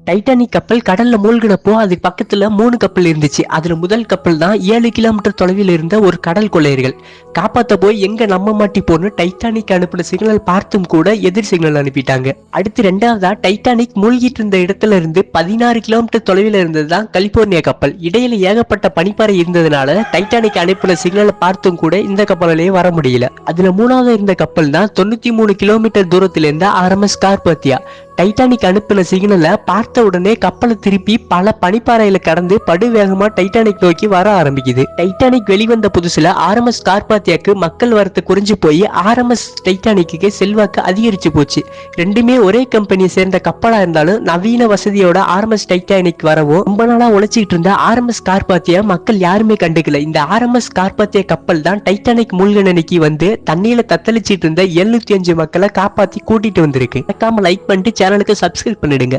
Titanic கப்பல் கடல்ல மூழ்கினப்போ அதுக்கு பக்கத்துல 3 கப்பல் இருந்துச்சு. அதுல முதல் கப்பல் தான் 7 கிலோமீட்டர் தொலைவில் இருந்த ஒரு கடல் கொள்ளையர்கள். காப்பாத்த போய் எங்க நம்ம மாட்டி போன்னு டைட்டானிக் அனுப்பின சிக்னல் பார்த்தும் கூட எதிர் சிக்னல் அனுப்பிட்டாங்க. அடுத்து ரெண்டாவதா டைட்டானிக் மூழ்கிட்டு இருந்த இடத்துல இருந்து 16 கிலோமீட்டர் தொலைவில் இருந்ததுதான் கலிபோர்னியா கப்பல். இடையில ஏகப்பட்ட பனிப்பாறை இருந்ததுனால டைட்டானிக் அனுப்பின சிக்னலை பார்த்தும் கூட இந்த கப்பலிலேயே வர முடியல. அதுல மூணாவது இருந்த கப்பல் தான் 93 கிலோமீட்டர் தூரத்துல இருந்த ஆர்எம்எஸ் கார்பாத்தியா. டைட்டானிக் அனுப்பின சிக்னலை பார்த்த உடனே கப்பலை திருப்பி பல பனிப்பாறையில கடந்து படுவேகமா டைட்டானிக் நோக்கி வர ஆரம்பிக்குது. டைட்டானிக் வெளிவந்த புதுசுல ஆர்எம்எஸ் கார்பாத்தியாக்கு மக்கள் வரத்து குறைஞ்சு போய் ஆர்எம்எஸ் டைட்டானிக்கு செல்வாக்கு அதிகரிச்சு போச்சு. ரெண்டுமே ஒரே கம்பெனியை சேர்ந்த கப்பலா இருந்தாலும் நவீன வசதியோட ஆர்எம்எஸ் டைட்டானிக் வரவும் ரொம்ப நாளா உழைச்சிட்டு இருந்த ஆர்எம்எஸ் கார்பாத்தியா மக்கள் யாருமே கண்டுக்கல. இந்த ஆர்எம்எஸ் கார்பாத்தியா கப்பல் தான் டைட்டானிக் மூழ்கணைக்கு வந்து தண்ணியில தத்தளிச்சிட்டு இருந்த 705 மக்களை காப்பாத்தி கூட்டிட்டு வந்திருக்கு. மறக்காம லைக் பண்ணிட்டு சேனலுக்கு சப்ஸ்கிரைப் பண்ணிடுங்க.